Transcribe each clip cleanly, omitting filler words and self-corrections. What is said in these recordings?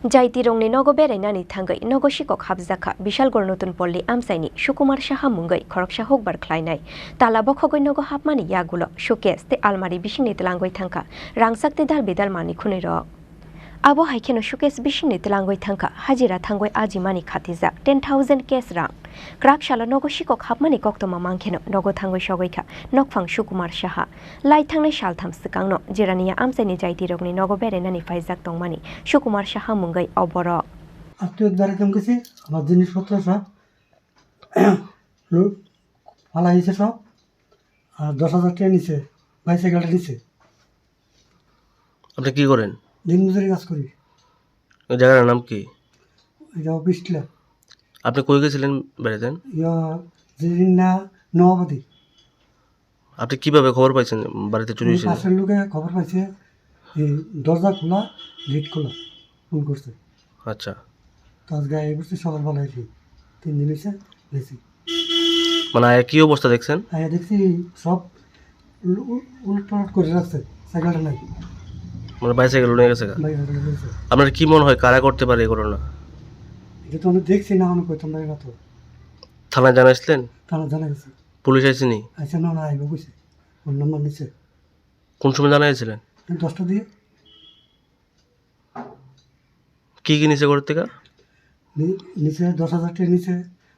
Jaiti Rokni Nogo Berainani thangwi Nogo Sikok Habjakha bishalgarh Natun Palli Amchaini Sukumar Saha mungwi Khorang hokbar khlainai tala bokhogoi Nogo hapmani yagulo showcase te almari bisingni tlangoi thangka rangsakte dal bedal mani khuniro abo haikeno showcase bisingni tlangoi thangka hajira thangoi ajimani khatija 10,000 cash rang krak shala Nogo Sikok hapmani koktoma mangkheno Nogo thangoi shogoikha nokphang Sukumar Saha lai thangnai saltham sikangno jirania Amchaini Jaiti Rokni Nogo Berainani faizak tongmani Sukumar Saha mungwi oboro আত্মীয় বাড়িতে গেছি আমার জিনিসপত্র সব ফালা হয়েছে সব আর 10,000 টাকা নিছে বাইসাইকেলটা নিছে। আপনি কি করেন? দিন মজুরি কাজ করি। ওই জায়গার নাম কি? এটা অফিসটা। আপনি কই গেছিলেন বেড়াতে? জিরিনা নবাদি। আপনি কিভাবে খবর পাইছেন বাড়িতে চুরি হয়েছে? পাশের লোকে খবর পাইছে এই দরজা খোলা গেট খোলা ফোন করছে। আচ্ছা, কাজ গায়ে বসে সকাল বেলা এসে 3 দিন এসে গেছি। মানে কি অবস্থা দেখছেন? দেখছি সব উলটপালট করে রাখছে, সাইকেলটা নাই। মানে বাইসাইকেল নিয়ে গেছে। আপনার কি মনে হয় কারা করতে পারে এই ঘটনা? এটা তো আমি দেখছি না, আমি কইতাম না তো। থানায় জানাইছিলেন? থানা জানাইছি। পুলিশ আইসেনি? আচ্ছা না না আইব কইছে। ফোন নাম্বার নিছে। কোন সময় জানাইছিলেন? 10টা দিয়ে। কি নিছে ঘর থেকে? নিচে 10,000 টাকা নিচে,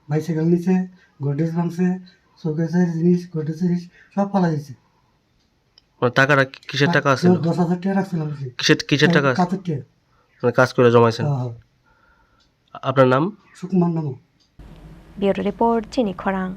বাইসাইকেল নিচে, গডরেজ ভাঙছে, শোকেসের জিনিস, গডরেজের জিনিস সব ফালা দিয়েছে। মানে টাকাটা কিসের টাকা আছে? 10,000 টাকা রাখছিলাম। কিসের টাকা? কাজের টাকা। মানে কাজ করে জমাইছেন। আপনার নাম? সুকুমার নাম। ব্যুরো রিপোর্ট চিনি খরাং।